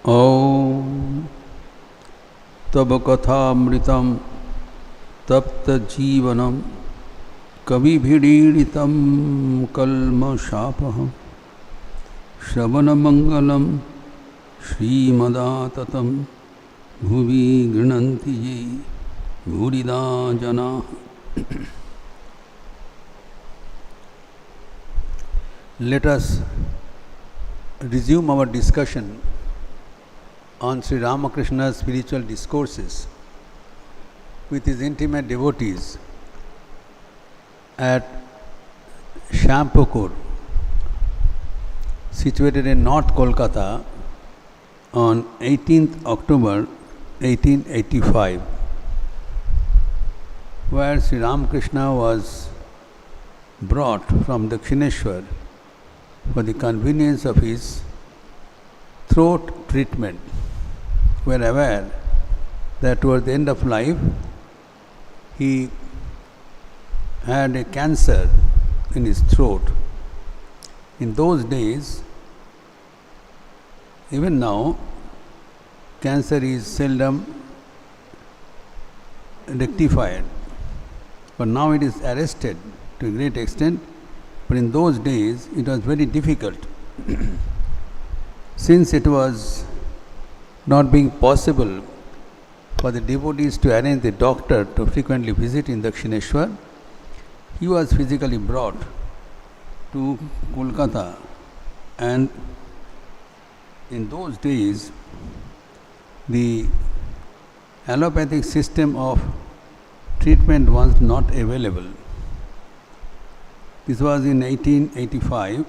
ॐ तब कथामृतं तप्तजीवनं कविभिरीडितं कल्मषापहं श्रवणमङ्गलं श्रीमदाततं भुवि गृह्णन्ति ये भूरिदा जनाः। Let us resume our discussion on Sri Ramakrishna's spiritual discourses with his intimate devotees at Shampukur, situated in North Kolkata, on 18th October 1885, where Sri Ramakrishna was brought from Dakshineshwar for the convenience of his throat treatment. We are aware that towards the end of life he had a cancer in his throat. In those days, even now, cancer is seldom rectified, but now it is arrested to a great extent. But in those days it was very difficult since it was not being possible for the devotees to arrange the doctor to frequently visit in Dakshineshwar. He was physically brought to Kolkata, and in those days the allopathic system of treatment was not available. This was in 1885,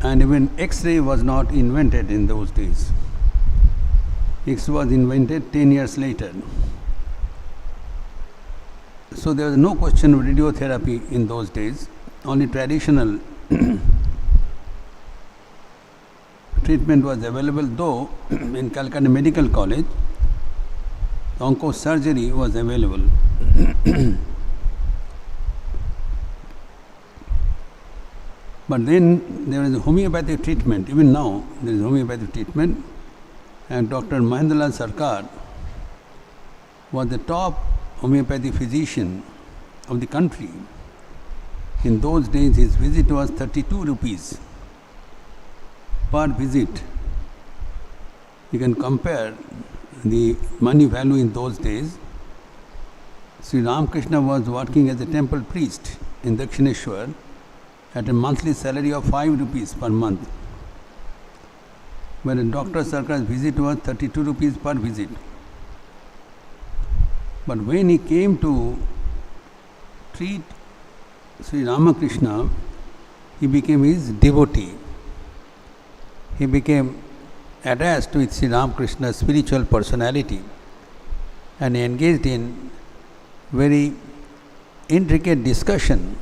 and even X-ray was not invented in those days. X was invented 10 years later. So there was no question of radiotherapy in those days. Only traditional treatment was available, though in Calcutta Medical College, oncosurgery was available. But then there is a homeopathic treatment. Even now there is homeopathic treatment, and Dr. Mahendralal Sarkar was the top homeopathy physician of the country. In those days his visit was 32 rupees per visit. You can compare the money value in those days. Sri Ramakrishna was working as a temple priest in Dakshineshwar at a monthly salary of 5 rupees per month, where Dr. Sarkar's visit was 32 rupees per visit. But when he came to treat Sri Ramakrishna, he became his devotee. He became attached with Sri Ramakrishna's spiritual personality, and he engaged in very intricate discussion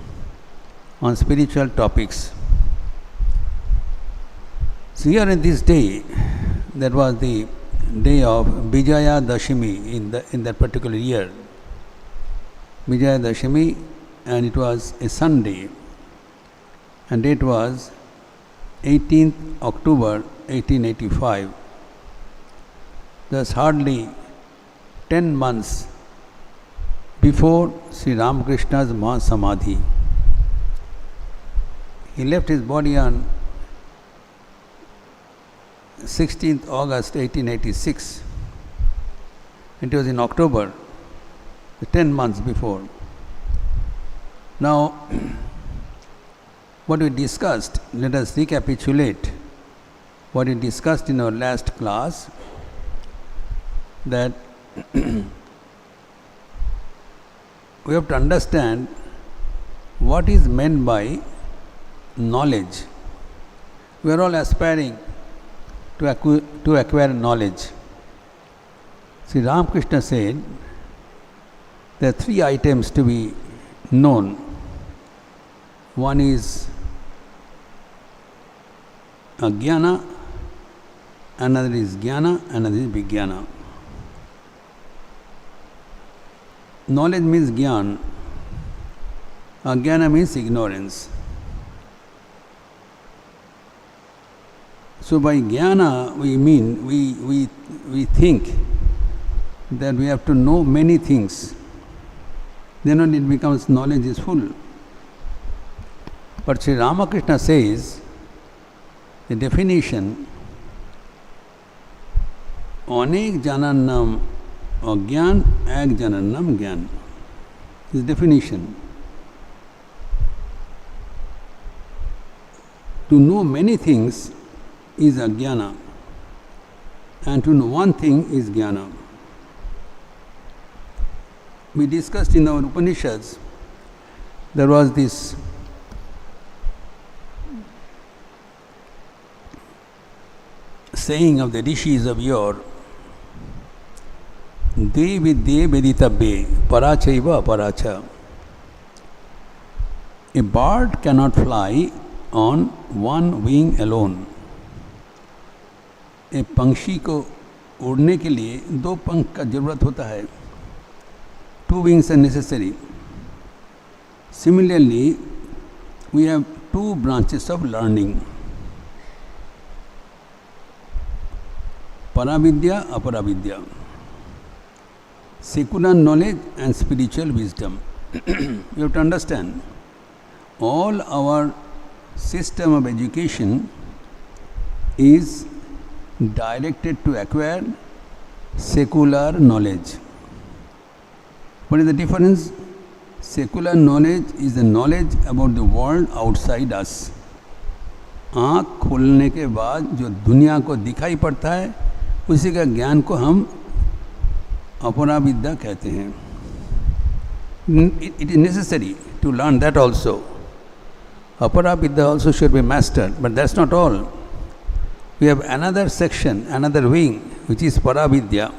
on spiritual topics. So here in this day, that was the day of Vijaya Dashami in that particular year, Vijaya Dashami, and it was a Sunday, and date was 18th October 1885. Thus hardly 10 months before Sri Ramakrishna's Mahasamadhi. He left his body on 16th August 1886. It was in October, 10 months before. Now, what we discussed, let us recapitulate what we discussed in our last class, that we have to understand what is meant by knowledge. We are all aspiring to acquire knowledge. Sri Ramakrishna said there are 3 items to be known. One is Ajnana, another is Jnana, another is Vijnana. Knowledge means Jnana, Ajnana means ignorance. So by jnana we mean we think that we have to know many things. Then only it becomes knowledge is full. But Sri Ramakrishna says the definition, अनेक जानन्नम अज्ञान एक जानन्नम ज्ञान. This definition. To know many things is ajnana, and to know one thing is jnana. We discussed in our Upanishads, there was this saying of the rishis of yore, De vidye veditabbe parachaiva aparacha. A bird cannot fly on one wing alone. एक पंक्षी को उड़ने के लिए दो पंख का जरूरत होता है. Two wings are necessary. Similarly, we have two branches of learning. Paravidya, aparavidya. Secular knowledge and spiritual wisdom. You have to understand, all our system of education is directed to acquire secular knowledge. What is the difference? Secular knowledge is the knowledge about the world outside us. आँख खोलने के बाद जो दुनिया को दिखाई पड़ता है, उसी का ज्ञान को हम अपराविद्या कहते हैं. It is necessary to learn that also. Aparavidya also should be mastered, but that's not all. We have another section, another wing, which is Paravidya.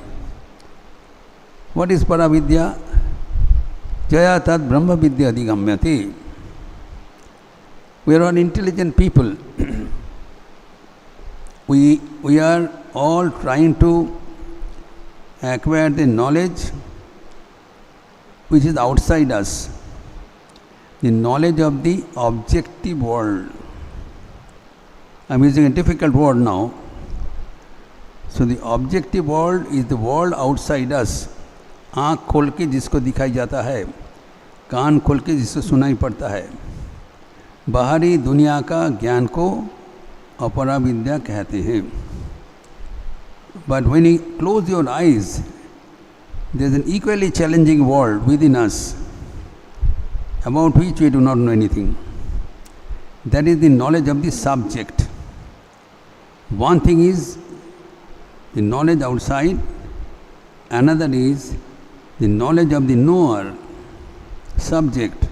What is Paravidya? Jaya tad Brahma Vidya Adigamyati. We are all intelligent people. we are all trying to acquire the knowledge which is outside us. The knowledge of the objective world. I am using a difficult word now. So the objective world is the world outside us. आँख खोल के जिसको दिखाई जाता है, कान खोल के जिसको सुनाई पड़ता है, बाहरी दुनिया का ज्ञान को अपराविद्या कहते हैं. But when you close your eyes, there is an equally challenging world within us, about which we do not know anything. That is the knowledge of the subject. One thing is the knowledge outside, another is the knowledge of the knower, subject.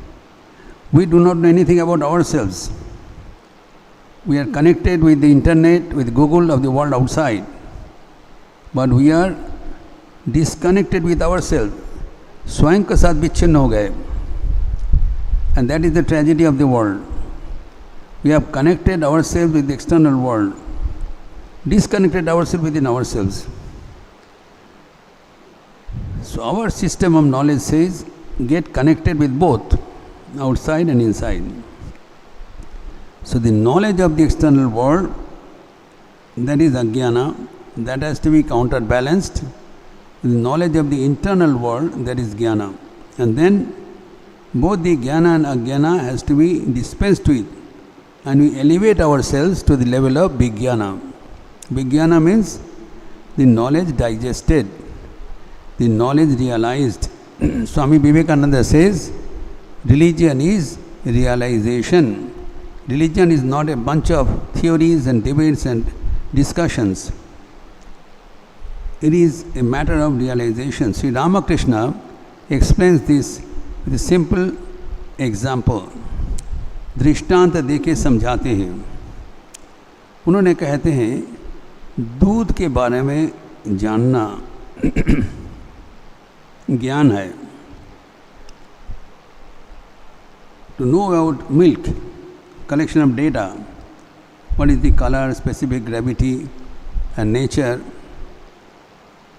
We do not know anything about ourselves. We are connected with the internet, with Google of the world outside, but we are disconnected with ourselves. स्वयं के साथ विच्छिन्न हो गए. And that is the tragedy of the world. We have connected ourselves with the external world, disconnected ourselves within ourselves. So our system of knowledge says, get connected with both, outside and inside. So the knowledge of the external world, that is ajnana, that has to be counterbalanced. The knowledge of the internal world, that is jnana. And then both the jnana and ajnana has to be dispensed with, and we elevate ourselves to the level of vijnana. Vijnana means the knowledge digested, the knowledge realized. Swami Vivekananda says, religion is realization. Religion is not a bunch of theories and debates and discussions. It is a matter of realization. Sri Ramakrishna explains this with a simple example. दृष्टांत देके समझाते हैं. उन्होंने कहते हैं दूध के बारे में जानना ज्ञान है. To know about milk, collection of data, what is the color, specific gravity and nature,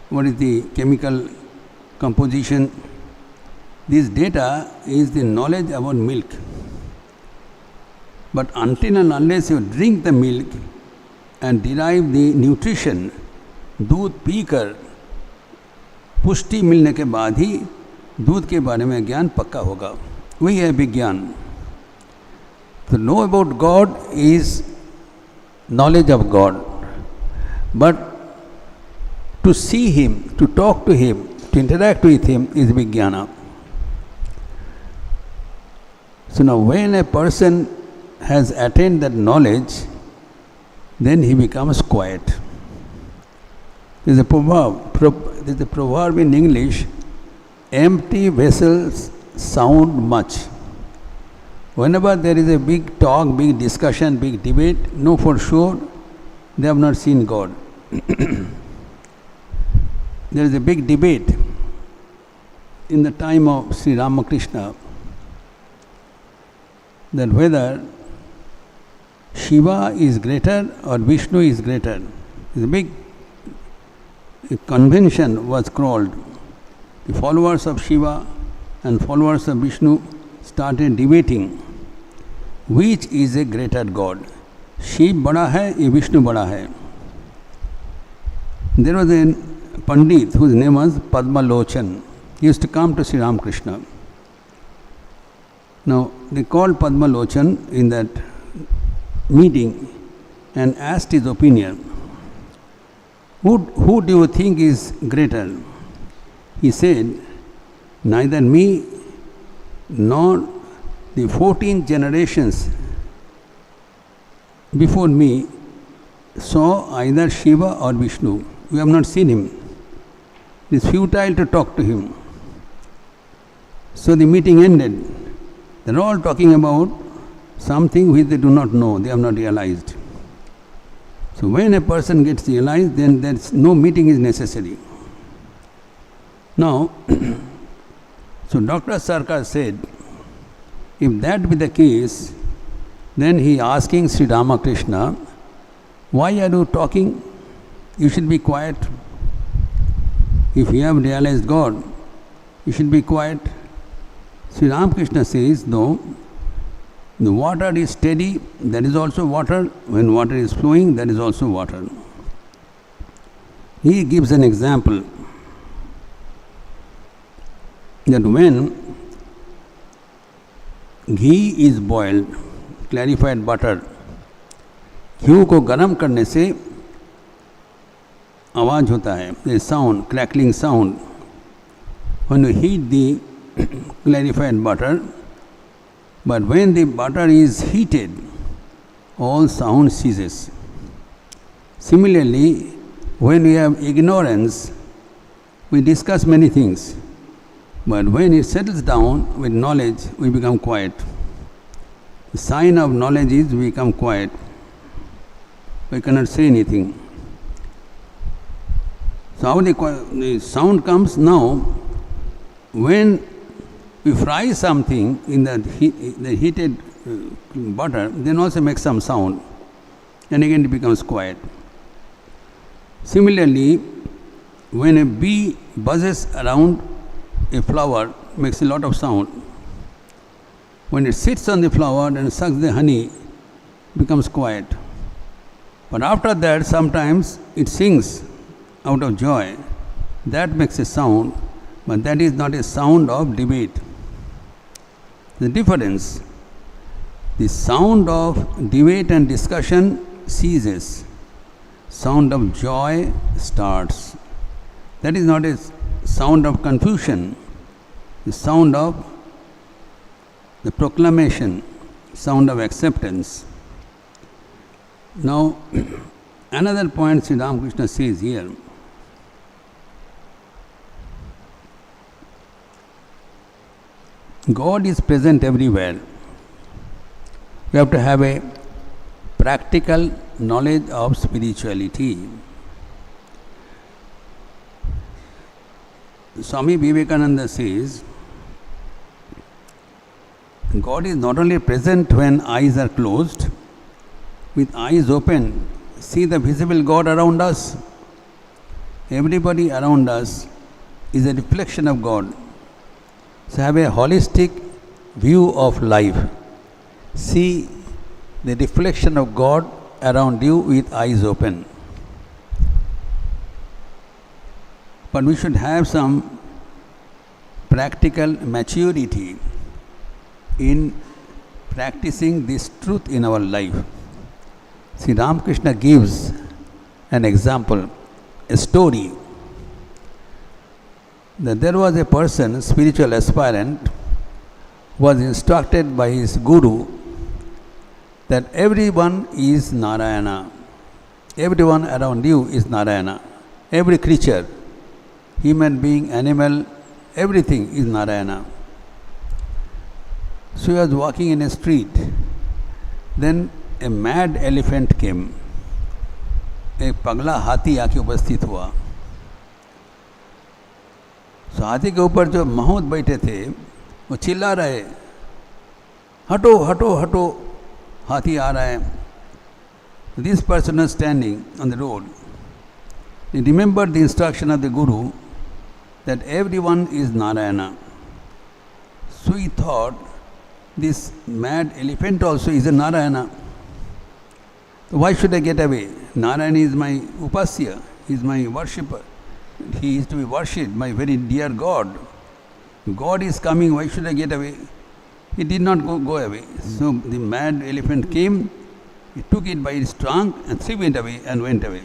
what is the chemical composition. This data is the knowledge about milk. But until and unless you drink the milk and derive the nutrition, दूध पीकर पुष्टि मिलने के बाद ही दूध के बारे में ज्ञान पक्का होगा. वही है विज्ञान. To know about God is knowledge of God, but to see Him, to talk to Him, to interact with Him is vijnana. So now when a person has attained that knowledge, then he becomes quiet. There is a proverb in English, empty vessels sound much. Whenever there is a big talk, big discussion, big debate, know for sure they have not seen God. There is a big debate in the time of Sri Ramakrishna that whether Shiva is greater or Vishnu is greater. The big convention was called. The followers of Shiva and followers of Vishnu started debating which is a greater God. Shiv bada hai ya Vishnu bada hai. There was a Pandit whose name was Padma Lochan. He used to come to Sri Ramakrishna. Now they called Padma Lochan in that meeting and asked his opinion. Who do you think is greater? He said, neither me nor the 14 generations before me saw either Shiva or Vishnu. We have not seen him. It is futile to talk to him. So the meeting ended. They are all talking about something which they do not know, they have not realized. So when a person gets realized, then no meeting is necessary. Now, so Dr. Sarkar said, if that be the case, then he asking Sri Ramakrishna, why are you talking? You should be quiet. If you have realized God, you should be quiet. Sri Ramakrishna says, no, the water is steady, that is also water. When water is flowing, that is also water. He gives an example that when ghee is boiled, clarified butter, घी को गर्म करने से आवाज़ होता है, there is sound, crackling sound. When you heat the clarified butter, but when the butter is heated, all sound ceases. Similarly, when we have ignorance, we discuss many things, but when it settles down with knowledge, we become quiet. The sign of knowledge is we become quiet. We cannot say anything. So how the sound comes now, when we fry something in the heated butter, then also makes some sound, and again it becomes quiet. Similarly, when a bee buzzes around a flower, makes a lot of sound. When it sits on the flower and sucks the honey, becomes quiet. But after that, sometimes it sings out of joy. That makes a sound, but that is not a sound of debate. The difference, the sound of debate and discussion ceases. Sound of joy starts. That is not a sound of confusion, the sound of the proclamation, sound of acceptance. Now, another point Sri Ramakrishna says here, God is present everywhere. We have to have a practical knowledge of spirituality. Swami Vivekananda says, God is not only present when eyes are closed, with eyes open, see the visible God around us. Everybody around us is a reflection of God. So have a holistic view of life. See the reflection of God around you with eyes open. But we should have some practical maturity in practicing this truth in our life. See, Ramakrishna gives an example, a story, that there was a person, spiritual aspirant, was instructed by his guru that everyone is Narayana. Everyone around you is Narayana. Every creature, human being, animal, everything is Narayana. So he was walking in a street. Then a mad elephant came. एक पगला हाथी आके उपस्थित हुआ. तो हाथी के ऊपर जो महूत बैठे थे वो चिल्ला रहे, हटो हटो हटो, हाथी आ रहा है. This person was standing on the road. He remembered the instruction of the Guru that everyone is Narayana. So he thought, this mad elephant also is a Narayana. So why should I get away? Narayana is my upasya, he is my worshipper. He is to be worshipped, my very dear God. God is coming, why should I get away? He did not go away. So the mad elephant came, he took it by its trunk and threw it away and went away.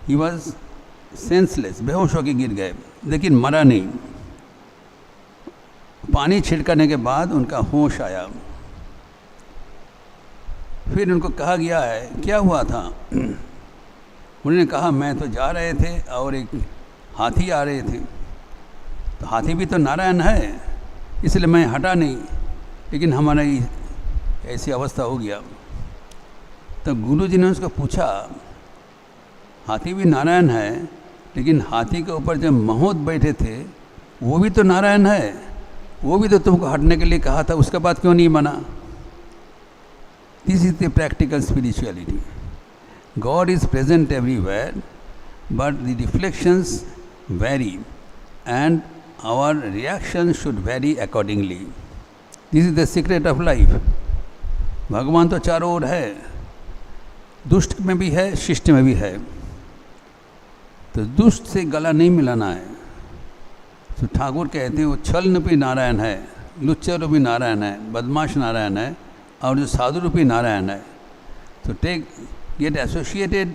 He was senseless, बेहोश होकर गिर गए, लेकिन मरा नहीं. पानी छिड़काने के बाद उनका होश आया. फिर उनको कहा गया है क्या हुआ था. उन्होंने कहा मैं तो जा रहे थे और एक हाथी आ रहे थे. तो हाथी भी तो नारायण है, इसलिए मैं हटा नहीं, लेकिन हमारा ऐसी अवस्था हो गया. तो गुरु जी ने उसको पूछा, हाथी भी नारायण है, लेकिन हाथी के ऊपर जब महूत बैठे थे वो भी तो नारायण है, वो भी तो तुमको हटने के लिए कहा था, उसके बाद क्यों नहीं माना. This is the practical spirituality. God is present everywhere, but the reflections vary and our reaction should vary accordingly. This is the secret of life. भगवान तो चारों ओर है, दुष्ट में भी है, शिष्ट में भी है. तो दुष्ट से गला नहीं मिलाना है. तो ठाकुर कहते हैं वो छल रूपी नारायण है, लुच्चा रूपी नारायण है, बदमाश नारायण है, और जो साधु रूपी नारायण है. तो get associated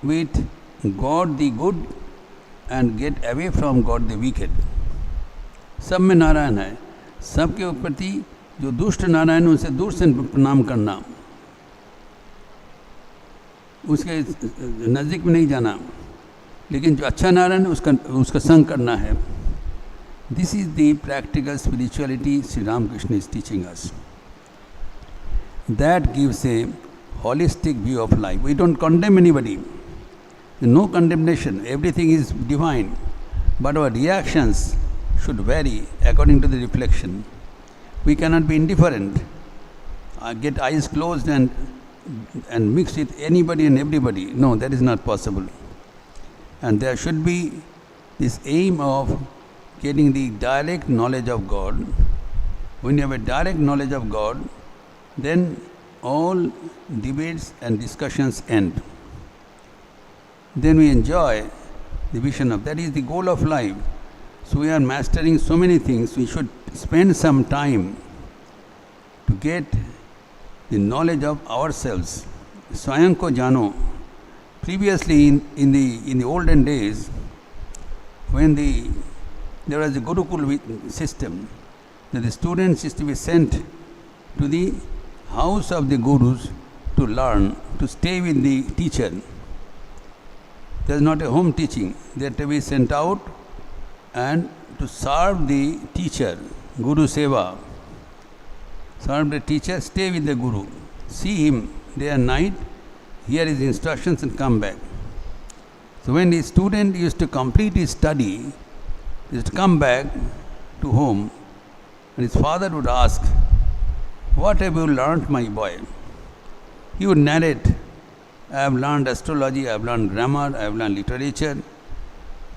with God the good and get away from God the wicked. सब में नारायण है. सबके प्रति जो दुष्ट नारायण उनसे दूर से प्रणाम करना, उसके नज़दीक में नहीं जाना, लेकिन जो अच्छा नारायण उसका संग करना है. This is the practical spirituality Shri Ramakrishna is teaching us. That gives a holistic view of life. We don't condemn anybody. No condemnation. Everything is divine. But our reactions should vary according to the reflection. We cannot be indifferent. Get eyes closed and mix with anybody and everybody. No, that is not possible. And there should be this aim of getting the direct knowledge of God. When you have a direct knowledge of God, then all debates and discussions end. Then we enjoy the vision of that is the goal of life. So we are mastering so many things. We should spend some time to get the knowledge of ourselves. Swayam ko jano. Previously in the olden days, when there was a Gurukul system, that the students used to be sent to the house of the gurus to learn, to stay with the teacher. There is not a home teaching. They are to be sent out and to serve the teacher, Guru Seva. Serve the teacher, stay with the Guru. See him day and night, hear his instructions and come back. So when the student used to complete his study, he used to come back to home, and his father would ask, what have you learnt, my boy? He would narrate, I have learned astrology, I have learned grammar, I have learned literature.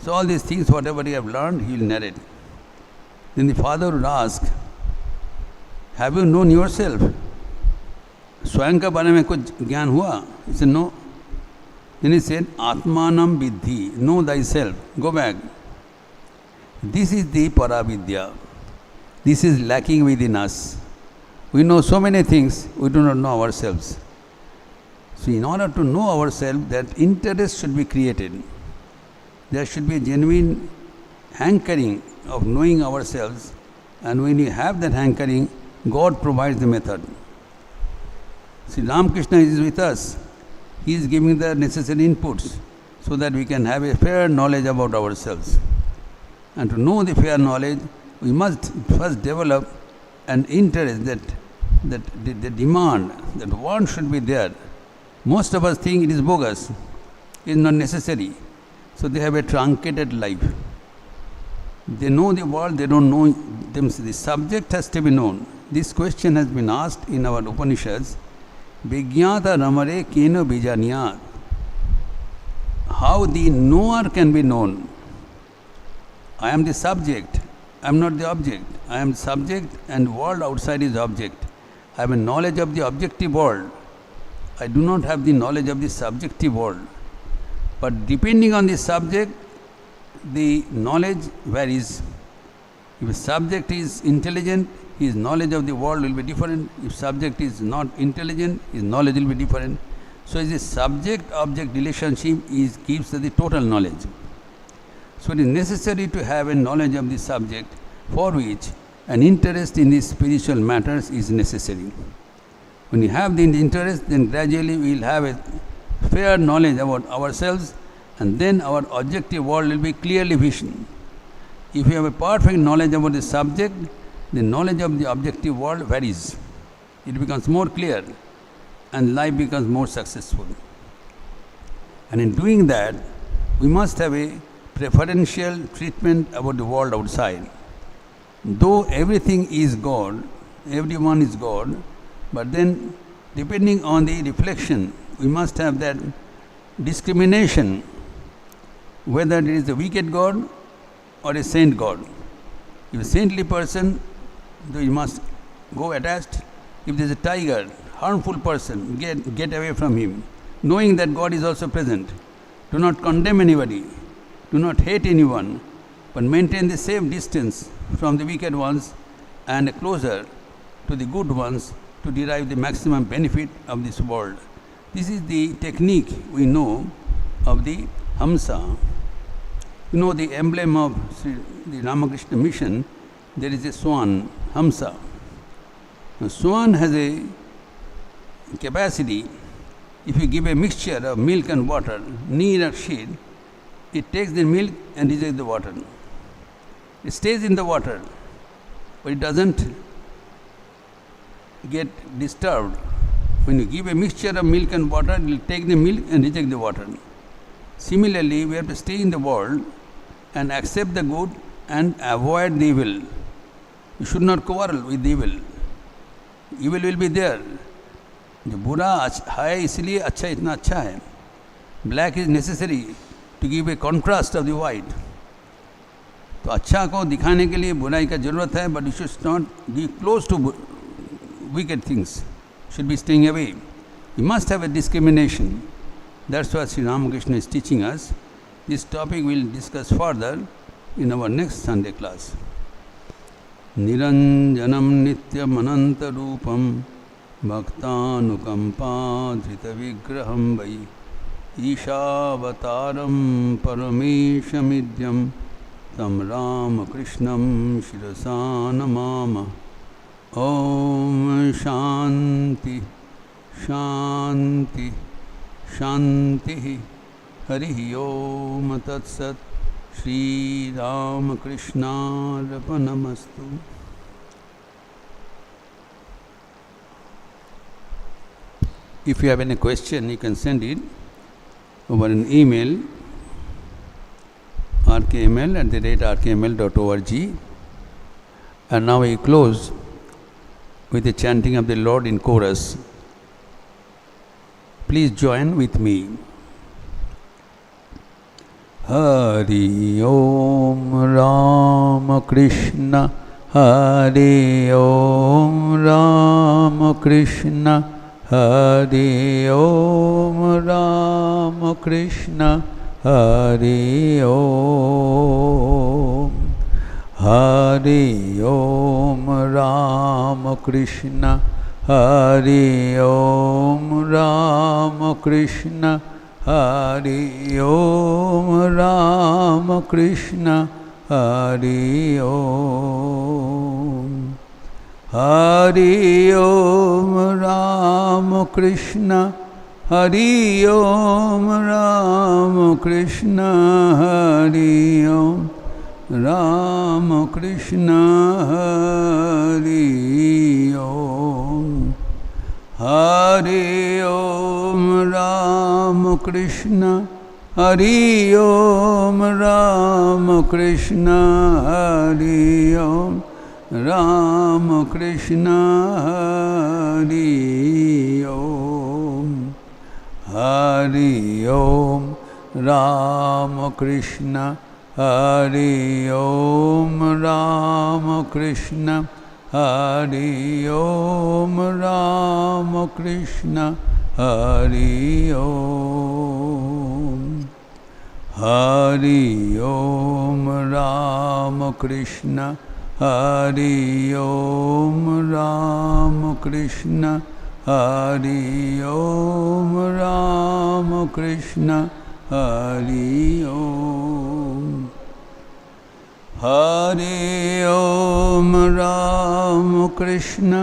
So all these things, whatever he have learned, he will narrate. Then the father would ask, have you known yourself? स्वयं के बारे में कुछ ज्ञान हुआ? He said, no. Then he said, Atmanam Vidhi, know thyself, go back. This is the Paravidya. This is lacking within us. We know so many things, we do not know ourselves. So in order to know ourselves, that interest should be created. There should be a genuine hankering of knowing ourselves, and when you have that hankering, God provides the method. See, Ramakrishna is with us. He is giving the necessary inputs so that we can have a fair knowledge about ourselves. And to know the fair knowledge, we must first develop an interest that the demand, that want should be there. Most of us think it is bogus, it is not necessary. So they have a truncated life. They know the world, they don't know themselves. The subject has to be known. This question has been asked in our Upanishads. Vigyata ramare keno bijanyat. How the knower can be known. I am the subject, I am not the object. I am subject and world outside is object. I have a knowledge of the objective world. I do not have the knowledge of the subjective world. But depending on the subject, the knowledge varies. If a subject is intelligent, his knowledge of the world will be different. If subject is not intelligent, his knowledge will be different. So the subject-object relationship gives the total knowledge. So it is necessary to have a knowledge of the subject, for which an interest in the spiritual matters is necessary. When you have the interest, then gradually we will have a fair knowledge about ourselves, and then our objective world will be clearly vision. If you have a perfect knowledge about the subject, the knowledge of the objective world varies. It becomes more clear and life becomes more successful. And in doing that, we must have a preferential treatment about the world outside. Though everything is God, everyone is God, but then depending on the reflection, we must have that discrimination, whether it is a wicked God or a saint God. If a saintly person, you must go attached. If there is a tiger, harmful person, get away from him, knowing that God is also present. Do not condemn anybody, do not hate anyone, but maintain the safe distance from the wicked ones and closer to the good ones to derive the maximum benefit of this world. This is the technique we know of the Hamsa. You know the emblem of the Ramakrishna mission, there is a swan, Hamsa. Now, swan has a capacity, if you give a mixture of milk and water, near a sheet, it takes the milk and rejects the water. It stays in the water, but it doesn't get disturbed. When you give a mixture of milk and water, it will take the milk and reject the water. Similarly, we have to stay in the world and accept the good and avoid the evil. You should not quarrel with the evil. Evil will be there. जो बुरा है इसलिए अच्छा इतना अच्छा है. Black is necessary to give a contrast of the white. तो अच्छा को दिखाने के लिए बुराई का जरूरत है, but you should not be close to wicked things. Should be staying away. You must have a discrimination. That's what Sri Ramakrishna is teaching us. This topic we will discuss further in our next Sunday class. Niranjanam nityam ananta rupam bhaktanukampadhrita vigraham vai Ishavataram parameshamidyam tam Ramakrishnam shirasa namama. Om Shanti Shanti Shanti Harihi Om Tat Sat Shri Ramakrishna Arpanamastu. If you have any question, you can send it over an email, rkml@rkml.org. And now we close with the chanting of the Lord in chorus. Please join with me. Hari Om Ramakrishna, Hari Om Ramakrishna, Hari Om Ramakrishna Hari Om Hari Om Ramakrishna Hari Om Ramakrishna Hari Om Ramakrishna Hari Om Hari Om Ramakrishna Hari Om Ramakrishna Hari Om Ramakrishna Hari Om Hari Om Ramakrishna Hari Om Ramakrishna Hari Om Ramakrishna Hari Om Hari Om Ramakrishna Hari Om Ramakrishna Hari Om Ramakrishna Hari Om Hari Om Ramakrishna Hari Om Ramakrishna Hari Om Ramakrishna Hari Om Hari Om Ramakrishna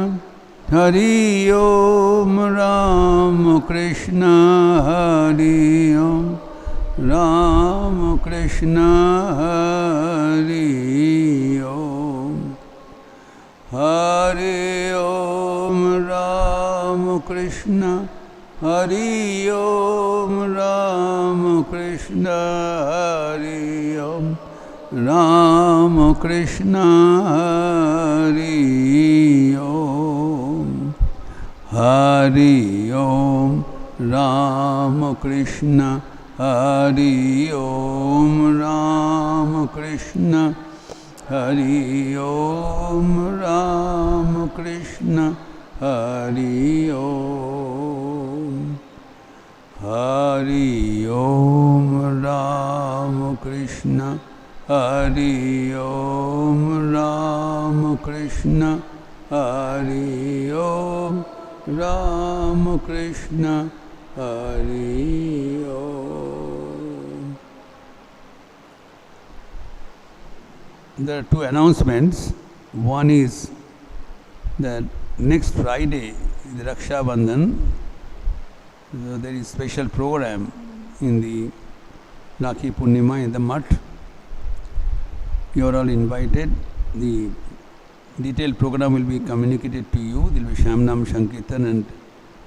Hari Om Ramakrishna Hari Om Ramakrishna Hari Om Hari Om Ramakrishna Hari Om Ramakrishna Hari Om Ramakrishna Hari Om Hari Om Ramakrishna Hari Om Ramakrishna Hari Om Ramakrishna Hari Om Hari Om Ramakrishna Hari Om Ramakrishna Hari Om Ramakrishna Hari Om. There are two announcements. One is that next Friday is Raksha Bandhan. So there is special program in the Rakhi Purnima in the Mutt. You are all invited. The detailed program will be communicated to you. There will be Shamnam Sankirtan and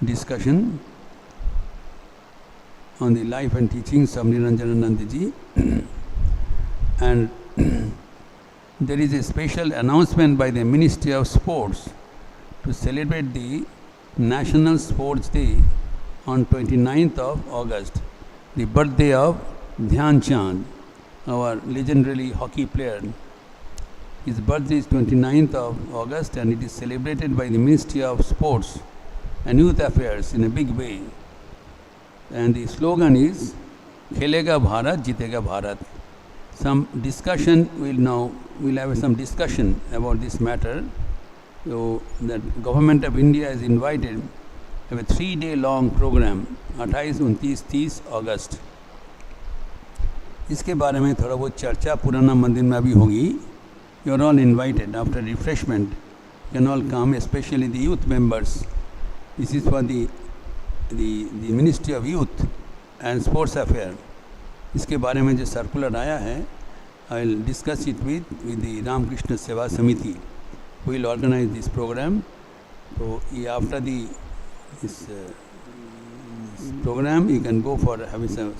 discussion on the life and teachings of Niranjananandaji. And there is a special announcement by the Ministry of Sports to celebrate the National Sports Day on 29th of August, the birthday of Dhyan Chand, our legendary hockey player. His birthday is 29th of August and it is celebrated by the Ministry of Sports and Youth Affairs in a big way. And the slogan is Khelega Bharat, Jitega Bharat. Some discussion we'll have some discussion about this matter. So that Government of India is invited to a 3-day long program, 28, 29, 30 अगस्त. इसके बारे में थोड़ा बहुत चर्चा पुराना मंदिर में अभी होगी. You are all invited. After refreshment, you can all come, especially the youth members. This is for the Ministry of Youth and Sports Affairs. इसके बारे में जो सर्कुलर आया है, I will discuss it with the Ramakrishna Seva Samiti, who will organize this program. So after this program, you can go for having some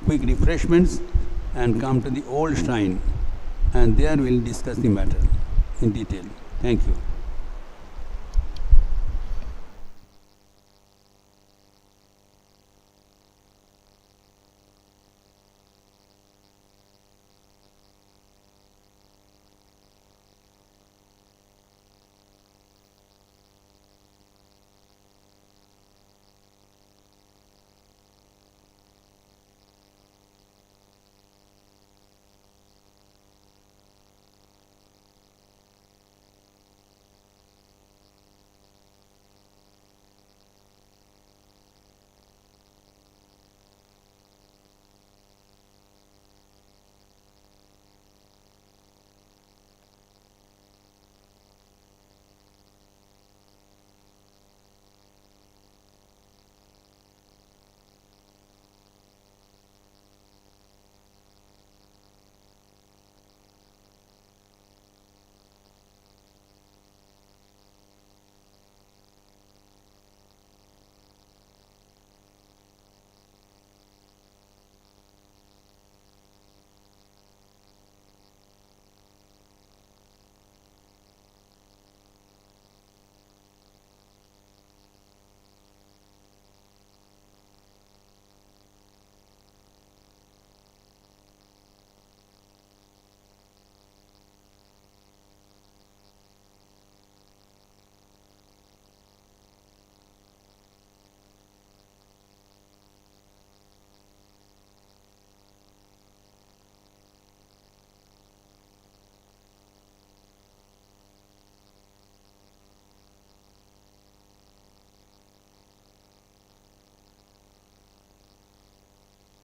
quick refreshments and come to the old shrine, and there we will discuss the matter in detail. Thank you.